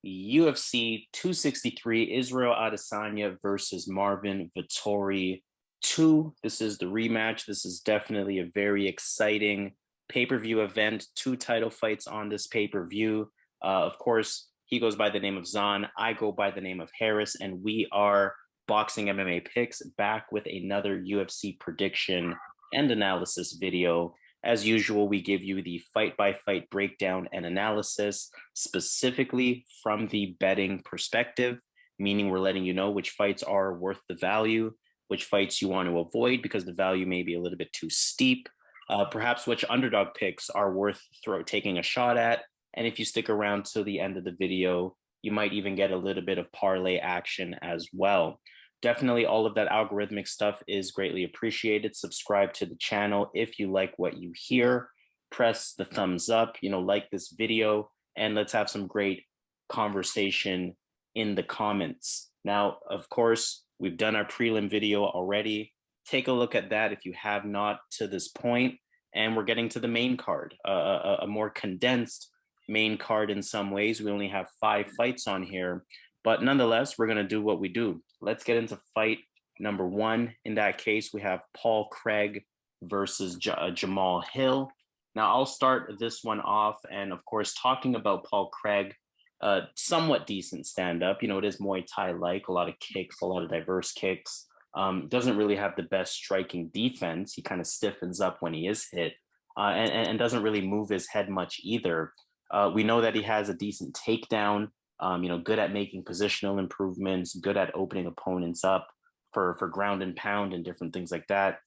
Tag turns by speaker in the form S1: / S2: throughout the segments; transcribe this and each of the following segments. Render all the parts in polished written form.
S1: UFC 263, Israel Adesanya versus Marvin Vettori 2. This is the rematch. This is definitely a very exciting pay-per-view event. Two title fights on this pay-per-view. Of course, he goes by the name of Zan. I go by the name of Harris, and we are Boxing MMA Picks back with another UFC prediction and analysis video. As usual, we give you the fight by fight breakdown and analysis specifically from the betting perspective, meaning we're letting you know which fights are worth the value, which fights you want to avoid because the value may be a little bit too steep, perhaps which underdog picks are worth taking a shot at. And if you stick around till the end of the video, you might even get a little bit of parlay action as well. Definitely all of that algorithmic stuff is greatly appreciated. Subscribe to the channel if you like what you hear. Press the thumbs up, like this video, and let's have some great conversation in the comments. Now, of course, we've done our prelim video already. Take a look at that if you have not to this point. And we're getting to the main card, a more condensed main card in some ways. We only have 5 fights on here. But nonetheless, we're going to do what we do. Let's get into fight number 1. In that case, we have Paul Craig versus Jamahal Hill. Now, I'll start this one off. And of course, talking about Paul Craig, somewhat decent stand-up. It is Muay Thai-like, a lot of kicks, a lot of diverse kicks. Doesn't really have the best striking defense. He kind of stiffens up when he is hit and doesn't really move his head much either. We know that he has a decent takedown. Good at making positional improvements, good at opening opponents up for ground and pound and different things like that.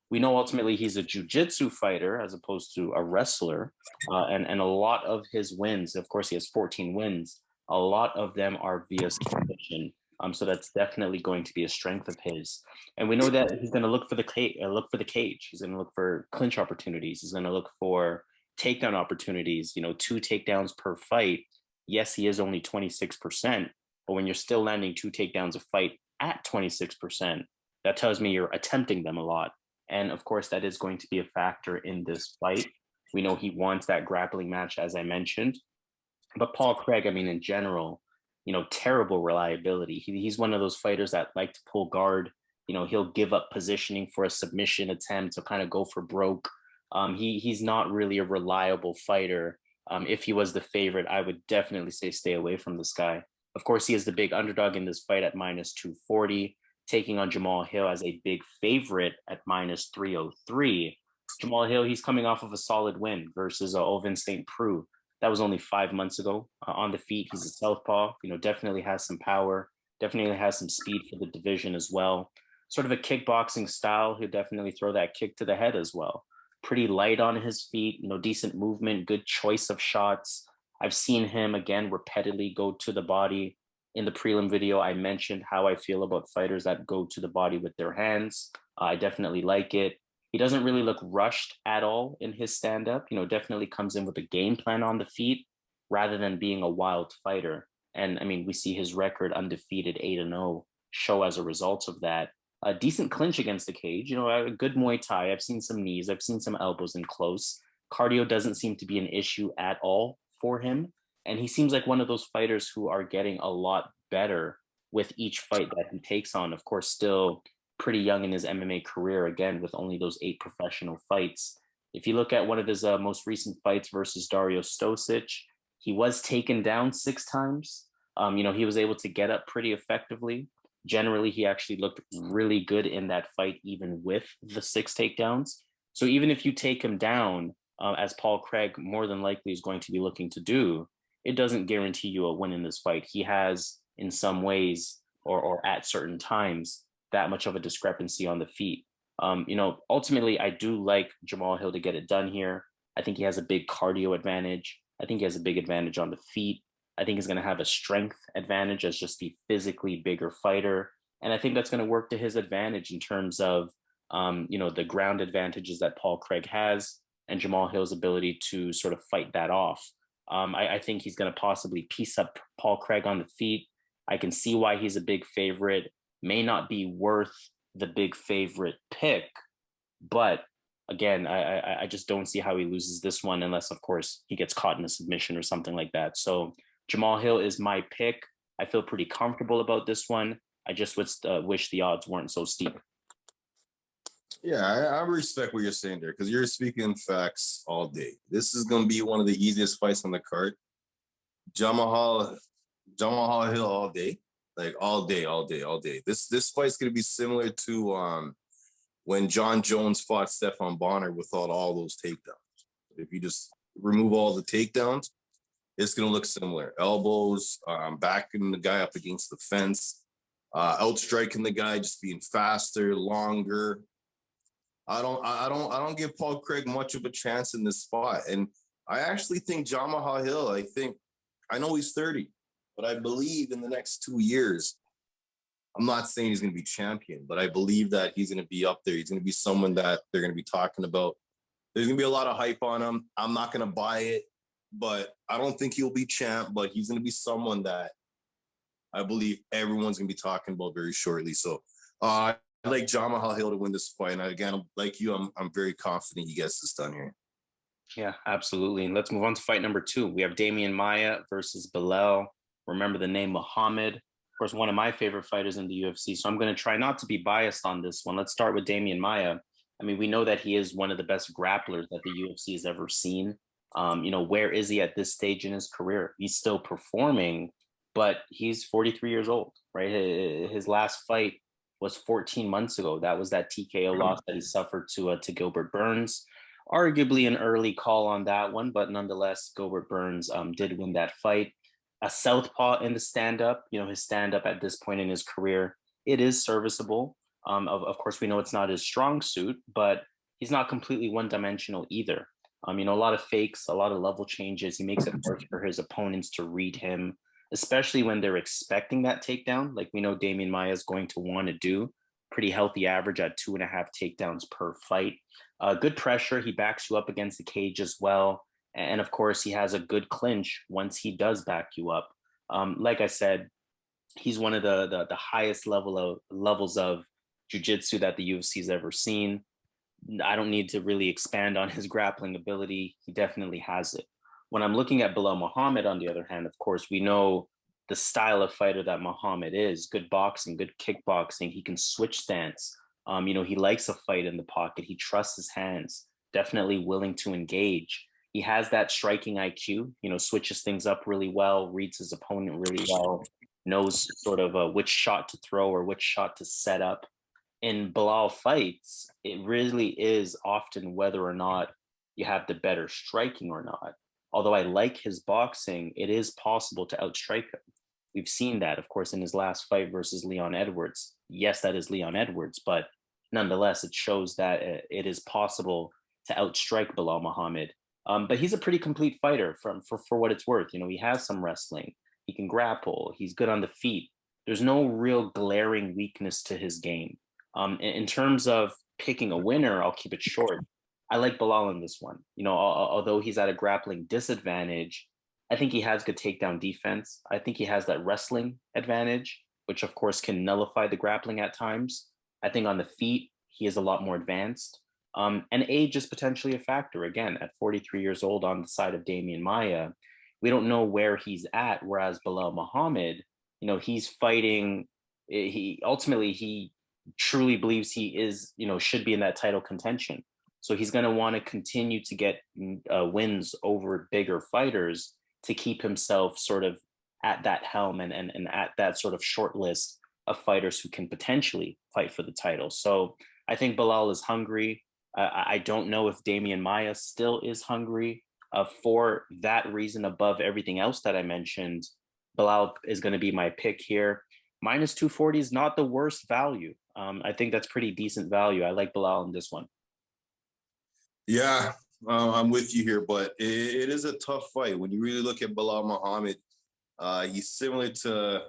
S1: We know ultimately he's a jiu-jitsu fighter as opposed to a wrestler. And a lot of his wins, of course, he has 14 wins. A lot of them are via submission. So that's definitely going to be a strength of his. And we know that he's going to look for the cage. He's going to look for clinch opportunities. He's going to look for takedown opportunities, 2 takedowns per fight. Yes, he is only 26%, but when you're still landing 2 takedowns a fight at 26%, that tells me you're attempting them a lot. And of course, that is going to be a factor in this fight. We know he wants that grappling match, as I mentioned. But Paul Craig, in general, terrible reliability. He's one of those fighters that like to pull guard. He'll give up positioning for a submission attempt to kind of go for broke. He's not really a reliable fighter. If he was the favorite, I would definitely say stay away from this guy. Of course, he is the big underdog in this fight at minus 240, taking on Jamahal Hill as a big favorite at minus 303. Jamahal Hill, he's coming off of a solid win versus Ovin St. Preux. That was only 5 months ago. On the feet, he's a southpaw, definitely has some power, definitely has some speed for the division as well. Sort of a kickboxing style. He'll definitely throw that kick to the head as well. Pretty light on his feet, decent movement, good choice of shots. I've seen him, again, repeatedly go to the body. In the prelim video, I mentioned how I feel about fighters that go to the body with their hands. I definitely like it. He doesn't really look rushed at all in his stand-up, definitely comes in with a game plan on the feet rather than being a wild fighter. And, we see his record undefeated 8-0 show as a result of that. A decent clinch against the cage, a good Muay Thai. I've seen some knees, I've seen some elbows in close. Cardio doesn't seem to be an issue at all for him. And he seems like one of those fighters who are getting a lot better with each fight that he takes on. Of course, still pretty young in his MMA career, again, with only those 8 professional fights. If you look at one of his most recent fights versus Dario Stosic, he was taken down 6 times. He was able to get up pretty effectively. Generally, he actually looked really good in that fight, even with the 6 takedowns. So even if you take him down, as Paul Craig more than likely is going to be looking to do, it doesn't guarantee you a win in this fight. He has, in some ways, or at certain times, that much of a discrepancy on the feet. Ultimately, I do like Jamahal Hill to get it done here. I think he has a big cardio advantage. I think he has a big advantage on the feet. I think he's going to have a strength advantage as just the physically bigger fighter. And I think that's going to work to his advantage in terms of, the ground advantages that Paul Craig has and Jamahal Hill's ability to sort of fight that off. I think he's going to possibly piece up Paul Craig on the feet. I can see why he's a big favorite. May not be worth the big favorite pick, but again, I just don't see how he loses this one unless, of course, he gets caught in a submission or something like that. So Jamahal Hill is my pick. I feel pretty comfortable about this one. I just wish the odds weren't so steep.
S2: Yeah, I respect what you're saying there because you're speaking facts all day. This is going to be one of the easiest fights on the card. Jamahal Hill all day, like all day, all day, all day. This fight's going to be similar to when John Jones fought Stefan Bonner without all those takedowns. If you just remove all the takedowns, it's going to look similar. Elbows, backing the guy up against the fence, outstriking the guy, just being faster, longer. I don't give Paul Craig much of a chance in this spot. And I actually think Jamahal Hill, I know he's 30, but I believe in the next 2 years, I'm not saying he's going to be champion, but I believe that he's going to be up there. He's going to be someone that they're going to be talking about. There's going to be a lot of hype on him. I'm not going to buy it, but I don't think he'll be champ, but he's going to be someone that I believe everyone's going to be talking about very shortly. So I like Jamahal Hill to win this fight. And again, like you, I'm very confident he gets this done here.
S1: Yeah, absolutely. And let's move on to fight number 2. We have Demian Maia versus Belal. Remember the name Muhammad. Of course, one of my favorite fighters in the UFC. So I'm going to try not to be biased on this one. Let's start with Demian Maia. I mean, we know that he is one of the best grapplers that the UFC has ever seen. Where is he at this stage in his career? He's still performing, but he's 43 years old, right? His last fight was 14 months ago. That was that TKO loss that he suffered to Gilbert Burns. Arguably an early call on that one, but nonetheless, Gilbert Burns did win that fight. A southpaw in the stand-up, his stand-up at this point in his career, it is serviceable. Of course, we know it's not his strong suit, but he's not completely one-dimensional either. A lot of fakes, a lot of level changes. He makes it hard for his opponents to read him, especially when they're expecting that takedown. Like we know Demian Maia is going to want to do. Pretty healthy average at 2.5 takedowns per fight. Good pressure. He backs you up against the cage as well. And of course, he has a good clinch once he does back you up. Like I said, he's one of the highest levels of jiu-jitsu that the UFC has ever seen. I don't need to really expand on his grappling ability. He definitely has it. When I'm looking at Belal Muhammad, on the other hand, of course, we know the style of fighter that Muhammad is. Good boxing, good kickboxing. He can switch stance. He likes a fight in the pocket. He trusts his hands, definitely willing to engage. He has that striking IQ, switches things up really well, reads his opponent really well, knows sort of which shot to throw or which shot to set up. In Belal fights, it really is often whether or not you have the better striking or not. Although I like his boxing, it is possible to outstrike him. We've seen that, of course, in his last fight versus Leon Edwards. Yes, that is Leon Edwards, but nonetheless, it shows that it is possible to outstrike Belal Muhammad. But he's a pretty complete fighter for what it's worth. He has some wrestling. He can grapple. He's good on the feet. There's no real glaring weakness to his game. In terms of picking a winner, I'll keep it short. I like Belal in this one. Although he's at a grappling disadvantage, I think he has good takedown defense. I think he has that wrestling advantage, which of course can nullify the grappling at times. I think on the feet, he is a lot more advanced. And age is potentially a factor. Again, at 43 years old on the side of Demian Maia, we don't know where he's at. Whereas Belal Muhammad, he's fighting. He truly believes he is, should be in that title contention. So he's going to want to continue to get wins over bigger fighters to keep himself sort of at that helm and at that sort of short list of fighters who can potentially fight for the title. So I think Belal is hungry. I don't know if Demian Maia still is hungry. For that reason, above everything else that I mentioned, Belal is going to be my pick here. Minus 240 is not the worst value. I think that's pretty decent value. I like Belal in this one.
S2: Yeah, I'm with you here, but it is a tough fight. When you really look at Belal Muhammad, he's similar to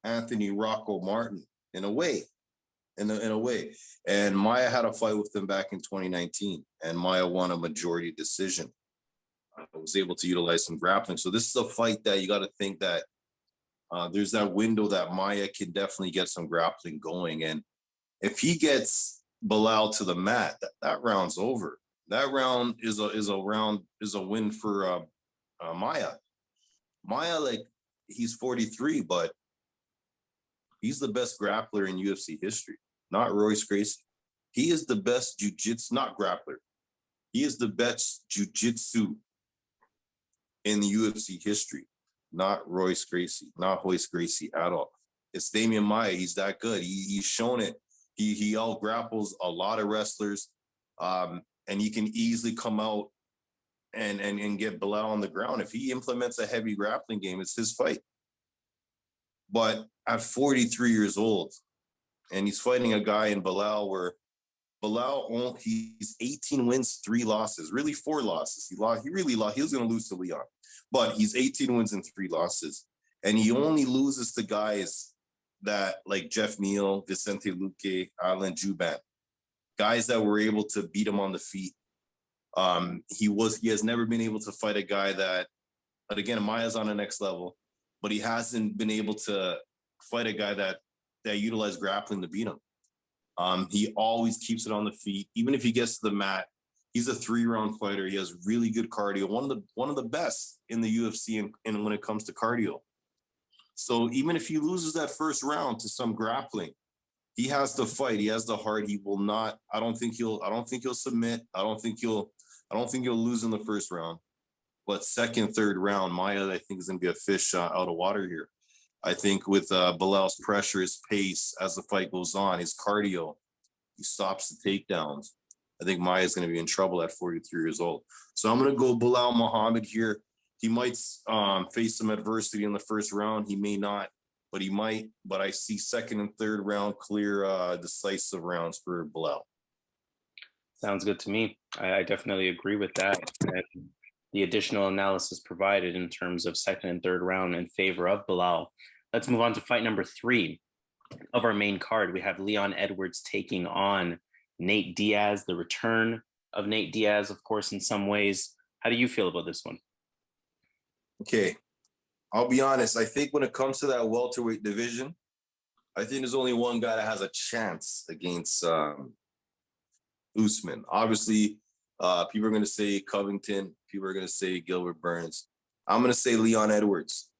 S2: Anthony Rocco Martin in a way. In a way. And Maia had a fight with him back in 2019, and Maia won a majority decision. I was able to utilize some grappling. So this is a fight that you got to think that there's that window that Maia can definitely get some grappling going. And if he gets Belal to the mat, that round's over. That round is a win for Maia. Maia, like, he's 43, but he's the best grappler in UFC history, not Royce Gracie. He is the best jiu-jitsu, not grappler. He is the best jiu-jitsu in the UFC history, not Royce Gracie, not Royce Gracie at all. It's Demian Maia. He's that good. He's shown it. He out grapples a lot of wrestlers, and he can easily come out and get Belal on the ground. If he implements a heavy grappling game, it's his fight. But at 43 years old, and he's fighting a guy in Belal where Belal, he's 18 wins, 3 losses, really 4 losses. He really lost. He was going to lose to Leon, but he's 18 wins and 3 losses. And he only loses to guys that like Jeff Neal, Vicente Luque, Alan Juban, guys that were able to beat him on the feet. He has never been able to fight a guy that, but again, Maia's on the next level, but he hasn't been able to fight a guy that utilized grappling to beat him. He always keeps it on the feet. Even if he gets to the mat, he's a 3-round fighter. He has really good cardio, one of the best in the UFC and when it comes to cardio. So even if he loses that first round to some grappling, he has the fight. He has the heart. He will not. I don't think he'll submit. I don't think he'll lose in the first round. But second, third round, Maia, I think, is going to be a fish out of water here. I think with Belal's pressure, his pace as the fight goes on, his cardio, he stops the takedowns. I think Maia is going to be in trouble at 43 years old. So I'm going to go Belal Muhammad here. He might face some adversity in the first round. He may not, but he might. But I see second and third round clear, decisive rounds for Belal.
S1: Sounds good to me. I definitely agree with that. And the additional analysis provided in terms of second and third round in favor of Belal. Let's move on to fight number 3 of our main card. We have Leon Edwards taking on Nate Diaz, the return of Nate Diaz, of course, in some ways. How do you feel about this one?
S2: Okay, I'll be honest. I think when it comes to that welterweight division, I think there's only one guy that has a chance against Usman. Obviously, people are going to say Covington. People are going to say Gilbert Burns. I'm going to say Leon Edwards.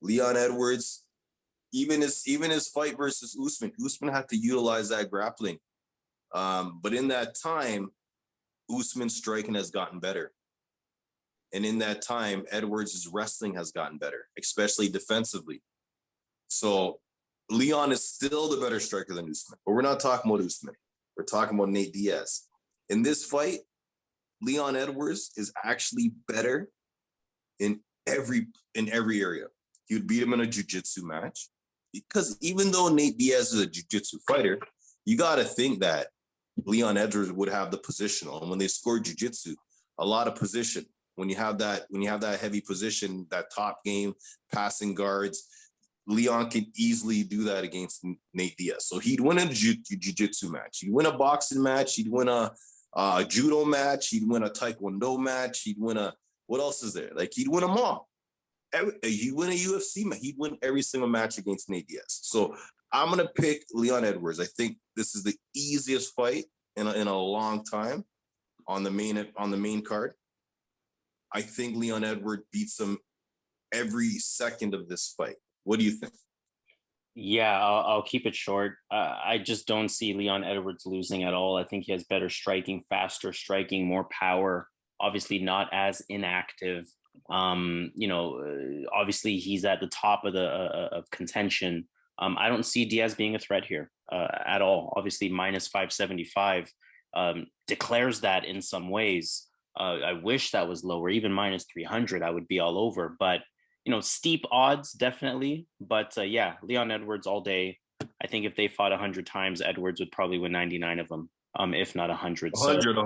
S2: Leon Edwards, even his fight versus Usman had to utilize that grappling. But in that time, Usman's striking has gotten better. And in that time, Edwards' wrestling has gotten better, especially defensively. So Leon is still the better striker than Usman. But we're not talking about Usman. We're talking about Nate Diaz. In this fight, Leon Edwards is actually better in every area. He would beat him in a jiu-jitsu match. Because even though Nate Diaz is a jiu-jitsu fighter, you got to think that Leon Edwards would have the positional. And when they score jiu-jitsu, a lot of position. When you have that heavy position, that top game, passing guards, Leon can easily do that against Nate Diaz. So he'd win a jiu-jitsu match. He'd win a boxing match. He'd win a judo match. He'd win a taekwondo match. He'd win what else is there? Like, he'd win them all. He'd win a UFC match. He'd win every single match against Nate Diaz. So I'm going to pick Leon Edwards. I think this is the easiest fight in a long time on the main card. I think Leon Edwards beats him every second of this fight. What do you think?
S1: Yeah, I'll keep it short. I just don't see Leon Edwards losing at all. I think he has better striking, faster striking, more power. Obviously, not as inactive. Obviously, he's at the top of contention. I don't see Diaz being a threat here at all. Obviously, minus 575 declares that in some ways. I wish that was lower, even minus 300. I would be all over. But steep odds, definitely. But yeah, Leon Edwards all day. I think if they fought 100 times, Edwards would probably win 99 of them, if not 100.
S2: 100.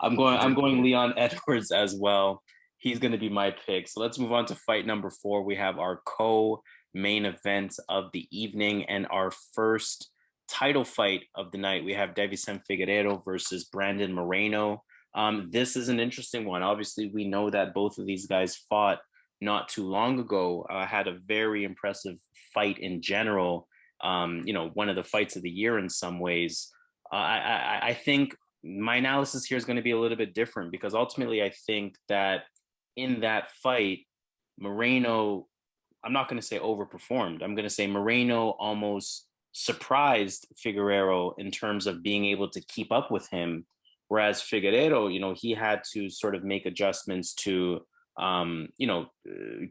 S1: I'm going Leon Edwards as well. He's going to be my pick. So let's move on to fight number 4. We have our co-main event of the evening and our first title fight of the night. We have Deiveson Figueiredo versus Brandon Moreno. This is an interesting one. Obviously, we know that both of these guys fought not too long ago, had a very impressive fight in general. One of the fights of the year in some ways. I think my analysis here is going to be a little bit different because ultimately I think that in that fight, Moreno, I'm not going to say overperformed. I'm going to say Moreno almost surprised Figueiredo in terms of being able to keep up with him. Whereas Figueiredo, he had to sort of make adjustments to,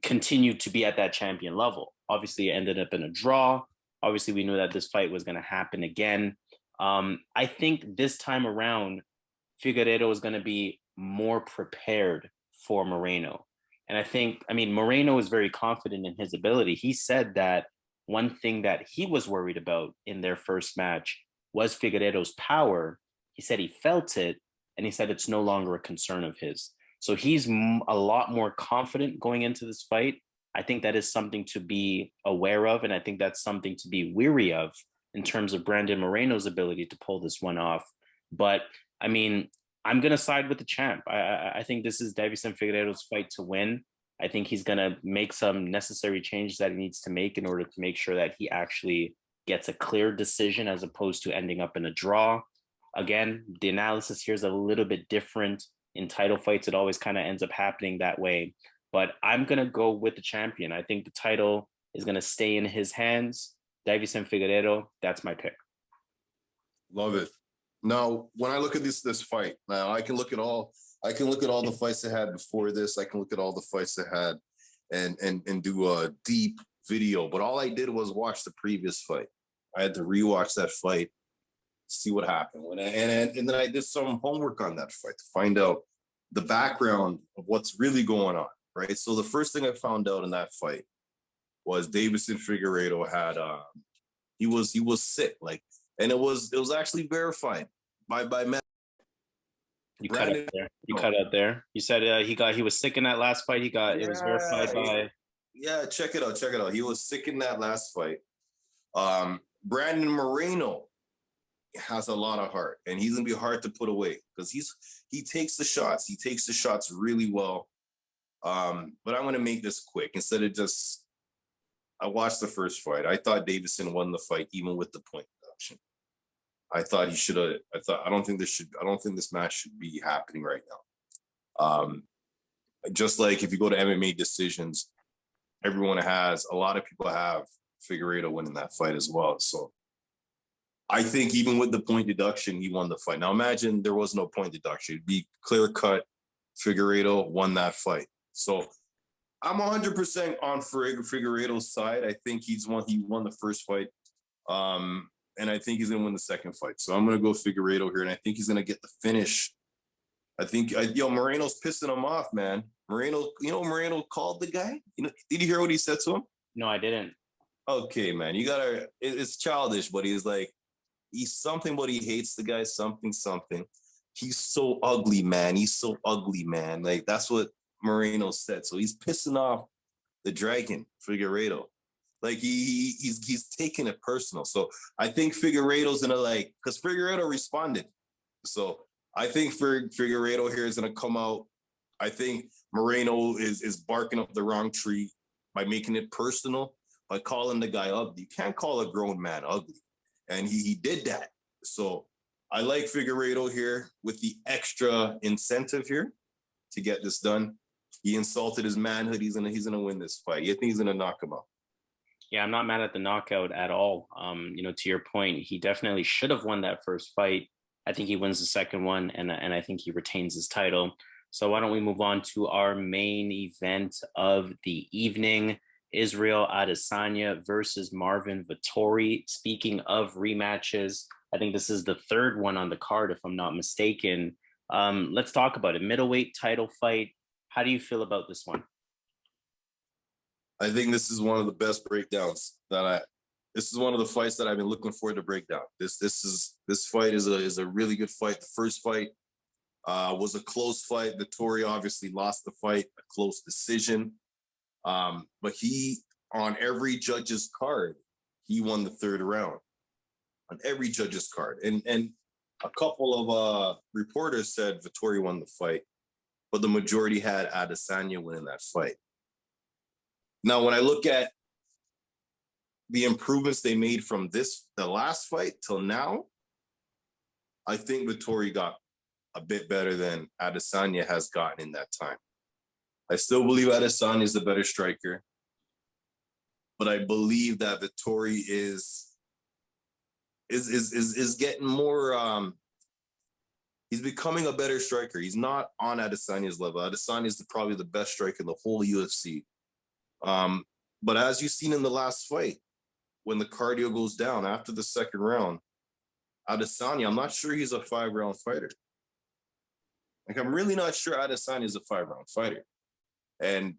S1: continue to be at that champion level. Obviously, it ended up in a draw. Obviously, we knew that this fight was going to happen again. I think this time around, Figueiredo is going to be more prepared for Moreno. And Moreno is very confident in his ability. He said that one thing that he was worried about in their first match was Figueiredo's power. He said he felt it, and he said it's no longer a concern of his. So he's a lot more confident going into this fight. I think that is something to be aware of, and I think that's something to be weary of in terms of Brandon Moreno's ability to pull this one off. But I'm going to side with the champ. I think this is Deiveson Figueiredo's fight to win. I think he's going to make some necessary changes that he needs to make in order to make sure that he actually gets a clear decision as opposed to ending up in a draw. Again, the analysis here is a little bit different. In title fights, it always kind of ends up happening that way. But I'm going to go with the champion. I think the title is going to stay in his hands. Deiveson Figueiredo, that's my pick.
S2: Love it. Now, when I look at this fight, now I can look at all the fights they had before this. I can look at all the fights they had and do a deep video. But all I did was watch the previous fight. I had to rewatch that fight, see what happened. And then I did some homework on that fight to find out the background of what's really going on, right? So the first thing I found out in that fight was Deiveson Figueiredo had he was sick, and it was actually verified by Matt.
S1: You cut out there. You cut out there. You said he was sick in that last fight. It was verified by.
S2: Yeah, check it out. He was sick in that last fight. Brandon Moreno has a lot of heart, and he's gonna be hard to put away because he takes the shots. He takes the shots really well. But I'm gonna make this quick instead of just. I watched the first fight. I thought Deiveson won the fight even with the point deduction. I thought he should have. I don't think this match should be happening right now. Just like if you go to MMA decisions, a lot of people have Figueiredo winning that fight as well. So I think even with the point deduction, he won the fight. Now imagine there was no point deduction. It'd be clear cut. Figueiredo won that fight. So I'm 100% on Figueiredo's side. I think he won the first fight. And I think he's going to win the second fight. So I'm going to go Figueiredo here, and I think he's going to get the finish. I think, Moreno's pissing him off, man. Moreno called the guy. Did you hear what he said to him?
S1: No, I didn't.
S2: Okay, man. It's childish, but he's something, but he hates the guy, something. He's so ugly, man. That's what Moreno said. So he's pissing off the Dragon, Figueiredo. He's taking it personal. So I think Figueiredo's gonna because Figueiredo responded. So I think Figueiredo here is gonna come out. I think Moreno is barking up the wrong tree by making it personal, by calling the guy ugly. You can't call a grown man ugly. And he did that. So I like Figueiredo here with the extra incentive here to get this done. He insulted his manhood. He's gonna win this fight. You think he's gonna knock him out?
S1: Yeah, I'm not mad at the knockout at all. To your point, he definitely should have won that first fight. I think he wins the second one, and I think he retains his title. So why don't we move on to our main event of the evening? Israel Adesanya versus Marvin Vettori. Speaking of rematches, I think this is the third one on the card, if I'm not mistaken. Let's talk about it. Middleweight title fight. How do you feel about this one?
S2: I think this is one of the best breakdowns this is one of the fights that I've been looking forward to break down. This fight is a really good fight. The first fight was a close fight. Vettori obviously lost the fight, a close decision. But he, on every judge's card, he won the third round. On every judge's card. And a couple of reporters said Vettori won the fight, but the majority had Adesanya winning that fight. Now, when I look at the improvements they made from the last fight till now, I think Vettori got a bit better than Adesanya has gotten in that time. I still believe Adesanya is the better striker, but I believe that Vettori is getting more. He's becoming a better striker. He's not on Adesanya's level. Adesanya is probably the best striker in the whole UFC. But as you've seen in the last fight, when the cardio goes down after the second round, Adesanya, I'm not sure he's a 5-round fighter. Like, I'm really not sure Adesanya is a 5-round fighter. And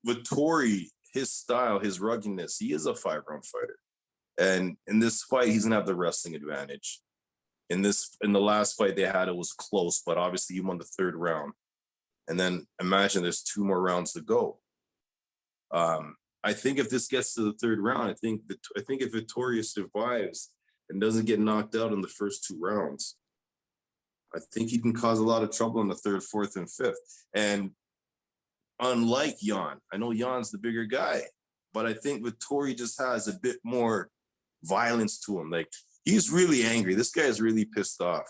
S2: Vettori, his style, his ruggedness, he is a 5-round fighter. And in this fight, he's gonna have the wrestling advantage. In the last fight they had, it was close, but obviously he won the third round. And then imagine there's 2 more rounds to go. I think if this gets to the third round, I think if Vettori survives and doesn't get knocked out in the first 2 rounds, I think he can cause a lot of trouble in the third, fourth, and fifth. And unlike Jan, I know Jan's the bigger guy, but I think Vettori just has a bit more violence to him. Like, he's really angry. This guy is really pissed off.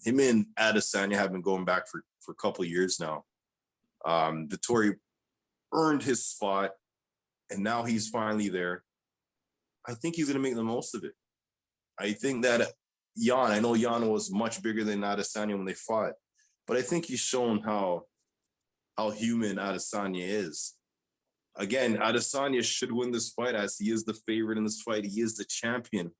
S2: Him and Adesanya have been going back for a couple of years now. Vettori earned his spot, and now he's finally there. I think he's going to make the most of it. I think that I know Jan was much bigger than Adesanya when they fought, but I think he's shown how human Adesanya is. Again, Adesanya should win this fight, as he is the favorite in this fight. He is the champion.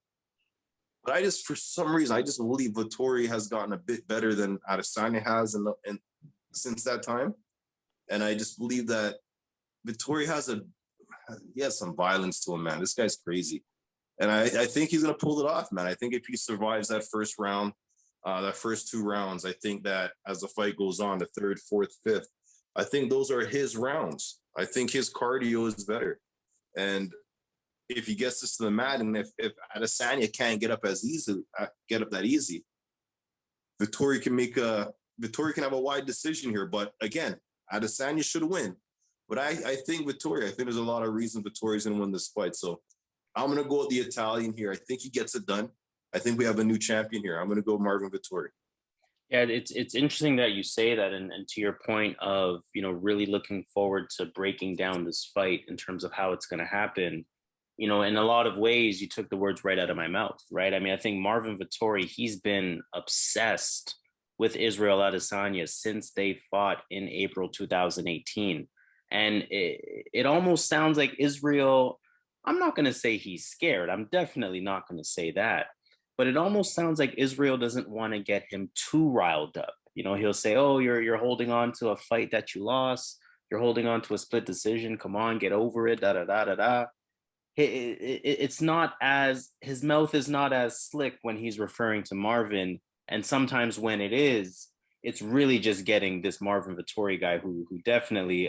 S2: But for some reason, I just believe Vettori has gotten a bit better than Adesanya has since that time. And I just believe that Vettori has some violence to him, man. This guy's crazy. And I think he's going to pull it off, man. I think if he survives that first round, that first 2 rounds, I think that as the fight goes on, the third, fourth, fifth, I think those are his rounds. I think his cardio is better. And if he gets this to the mat, and if Adesanya can't get up that easy, Vettori can have a wide decision here. But again, Adesanya should win. But I think there's a lot of reasons Vettori's going to win this fight. So I'm going to go with the Italian here. I think he gets it done. I think we have a new champion here. I'm going to go Marvin Vettori.
S1: Yeah, it's interesting that you say that, and to your point of, really looking forward to breaking down this fight in terms of how it's going to happen. In a lot of ways, you took the words right out of my mouth, right? I mean, I think Marvin Vettori, he's been obsessed with Israel Adesanya since they fought in April 2018. And it almost sounds like Israel, I'm not going to say he's scared. I'm definitely not going to say that. But it almost sounds like Israel doesn't want to get him too riled up. He'll say, oh, you're holding on to a fight that you lost. You're holding on to a split decision. Come on, get over it, da-da-da-da-da. It's not as, his mouth is not as slick when he's referring to Marvin. And sometimes when it is, it's really just getting this Marvin Vettori guy who definitely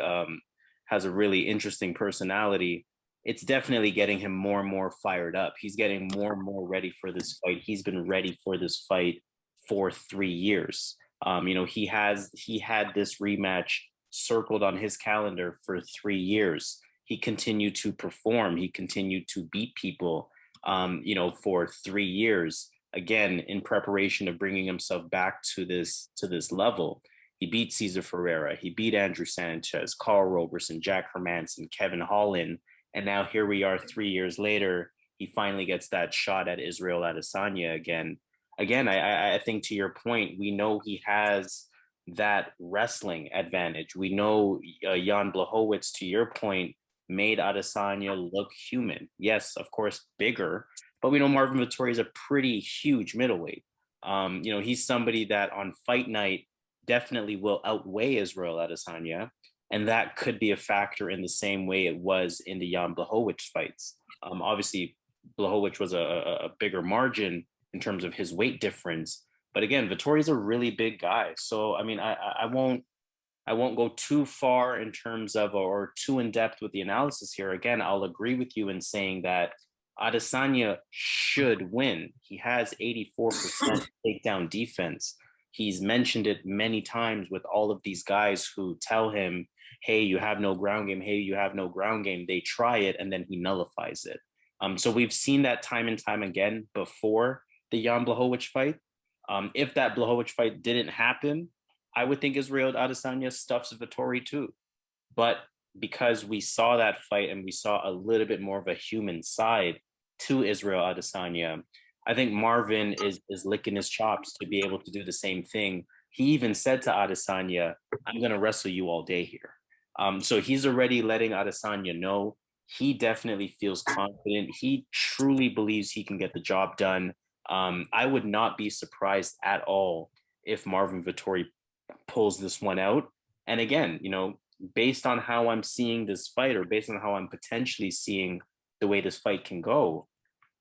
S1: has a really interesting personality. It's definitely getting him more and more fired up. He's getting more and more ready for this fight. He's been ready for this fight for 3 years. He had this rematch circled on his calendar for 3 years. He continued to perform. He continued to beat people, for 3 years. Again, in preparation of bringing himself back to this level. He beat Cesar Ferreira. He beat Andrew Sanchez, Carl Roberson, Jack Hermanson, Kevin Holland. And now here we are 3 years later. He finally gets that shot at Israel Adesanya again. Again, I think to your point, we know he has that wrestling advantage. We know Jan Blachowicz, to your point, made Adesanya look human. Yes, of course, bigger, but we know Marvin Vettori is a pretty huge middleweight. He's somebody that on fight night definitely will outweigh Israel Adesanya. And that could be a factor in the same way it was in the Jan Blachowicz fights. Obviously, Blachowicz was a bigger margin in terms of his weight difference. But again, Vettori's a really big guy. So, I mean, I won't go too far in terms of, or too in depth with the analysis here. Again, I'll agree with you in saying that Adesanya should win. He has 84% takedown defense. He's mentioned it many times with all of these guys who tell him, hey, you have no ground game. Hey, you have no ground game. They try it and then he nullifies it. So we've seen that time and time again before the Jan Blachowicz fight. If that Blachowicz fight didn't happen, I would think Israel Adesanya stuffs Vettori too. But because we saw that fight and we saw a little bit more of a human side to Israel Adesanya, I think Marvin is licking his chops to be able to do the same thing. He even said to Adesanya, "I'm going to wrestle you all day here." So he's already letting Adesanya know he definitely feels confident. He truly believes he can get the job done. I would not be surprised at all if Marvin Vettori pulls this one out. And again, based on how I'm seeing this fight, or based on how I'm potentially seeing the way this fight can go,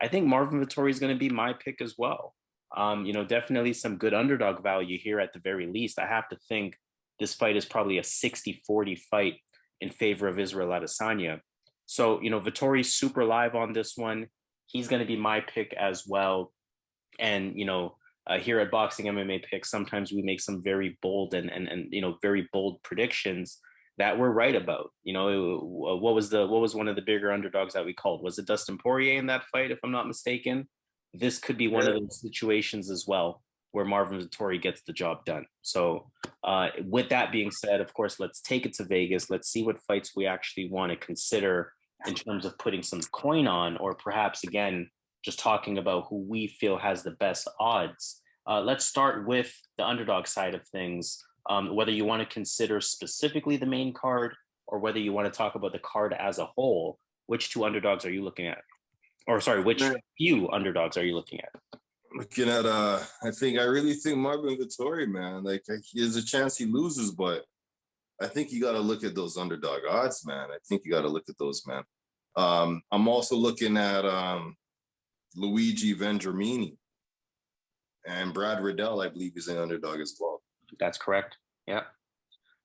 S1: I think Marvin Vettori is going to be my pick as well. Definitely some good underdog value here at the very least. I have to think this fight is probably a 60-40 fight in favor of Israel Adesanya. So, Vettori's super live on this one. He's going to be my pick as well. And, here at Boxing MMA Picks, sometimes we make some very bold and very bold predictions that we're right about. What was one of the bigger underdogs that we called? Was it Dustin Poirier in that fight, if I'm not mistaken? This could be one of those situations as well where Marvin Vettori gets the job done. So with that being said, of course, let's take it to Vegas. Let's see what fights we actually want to consider in terms of putting some coin on, or perhaps, again, just talking about who we feel has the best odds. Let's start with the underdog side of things. Whether you want to consider specifically the main card, or whether you want to talk about the card as a whole, which two underdogs are you looking at? Or sorry, which few underdogs are you looking at?
S2: Looking at I really think Marvin Vettori, man. Like, there's a chance he loses, but I think you got to look at those underdog odds, man. I think you got to look at those, man. I'm also looking at Luigi Vendramini and Brad Riddell. I believe is an underdog as well.
S1: That's correct. Yeah.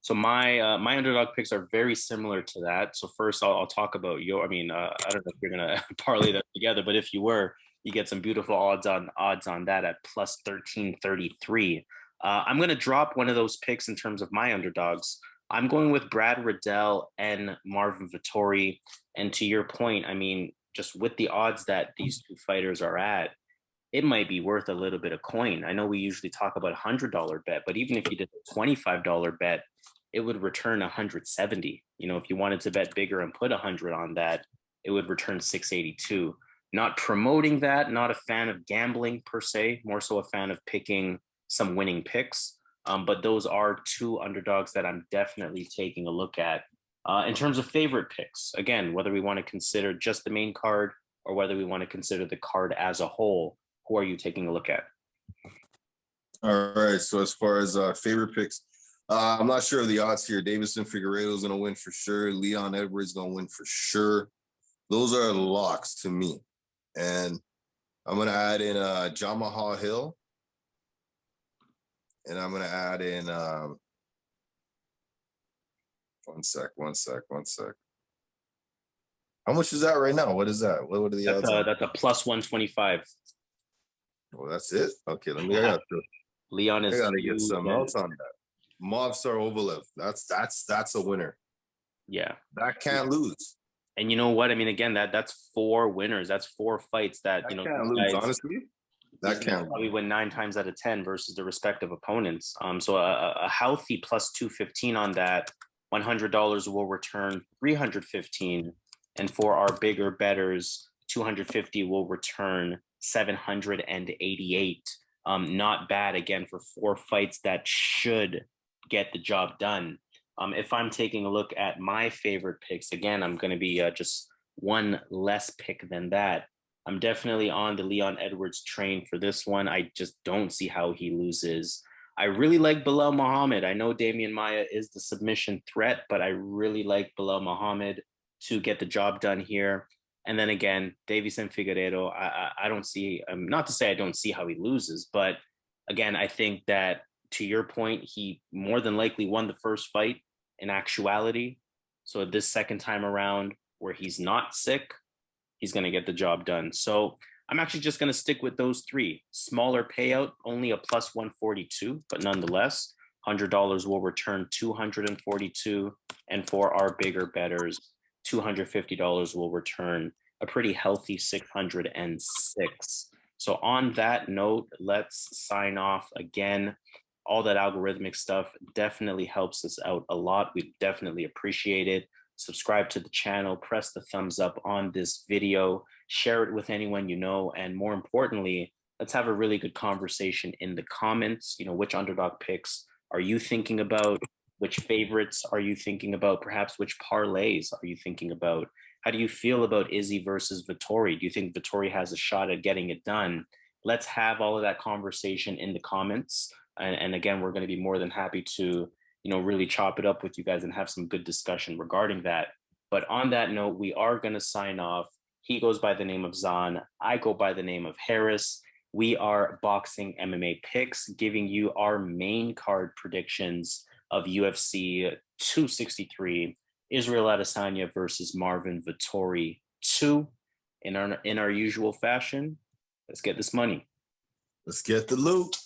S1: So my underdog picks are very similar to that. So first, I'll talk about your. I don't know if you're gonna parlay that together, but if you were, you get some beautiful odds on that at plus 1333. I'm gonna drop one of those picks in terms of my underdogs. I'm going with Brad Riddell and Marvin Vettori. And to your point, just with the odds that these two fighters are at, it might be worth a little bit of coin. I know we usually talk about $100 bet, but even if you did a $25 bet, it would return 170. If you wanted to bet bigger and put 100 on that, it would return 682. Not promoting that, not a fan of gambling per se, more so a fan of picking some winning picks. But those are two underdogs that I'm definitely taking a look at. In terms of favorite picks, again, whether we want to consider just the main card or whether we want to consider the card as a whole, who are you taking a look at?
S2: All right. So as far as favorite picks, I'm not sure of the odds here. Deiveson Figueiredo is going to win for sure. Leon Edwards is going to win for sure. Those are locks to me. And I'm going to add in Jamahal Hill. And I'm going to add in one sec. How much is that right now? What is that? What are the odds?
S1: That's a plus 125.
S2: Well, that's it. Okay, I gotta get something else on that. Movsar Evloev. That's a winner.
S1: Yeah,
S2: that can't lose.
S1: And you know what? Again, that's 4 winners. That's 4 fights that
S2: can't lose. Honestly, that can't
S1: probably win 9 times out of 10 versus the respective opponents. So a healthy plus 215 on that. $100 will return 315, and for our bigger bettors, 250 will return 788. Not bad, again, for 4 fights that should get the job done. If I'm taking a look at my favorite picks, again, I'm going to be just one less pick than that. I'm definitely on the Leon Edwards train for this one. I just don't see how he loses. I really like Belal Muhammad. I know Demian Maia is the submission threat, but I really like Belal Muhammad to get the job done here. And then again, Deiveson Figueiredo, I don't see, not to say I don't see how he loses, but again, I think that to your point, he more than likely won the first fight in actuality. So this second time around where he's not sick, he's going to get the job done. So I'm actually just going to stick with those 3. Smaller payout, only a plus 142, but nonetheless, $100 will return 242. And for our bigger bettors, $250 will return a pretty healthy 606. So on that note, let's sign off again. all that algorithmic stuff definitely helps us out a lot. We definitely appreciate it. Subscribe to the channel, press the thumbs up on this video, share it with anyone you know, and more importantly, let's have a really good conversation in the comments. You know, which underdog picks are you thinking about? Which favorites are you thinking about? Perhaps which parlays are you thinking about? How do you feel about Izzy versus Vettori? Do you think Vettori has a shot at getting it done? Let's have all of that conversation in the comments. And again, we're going to be more than happy to, you know, really chop it up with you guys and have some good discussion regarding that. But on that note, we are going to sign off. He goes by the name of Zan. I go by the name of Harris. We are Boxing MMA Picks, giving you our main card predictions of UFC 263, Israel Adesanya versus Marvin Vettori 2. In our usual fashion, let's get this money.
S2: Let's get the loot.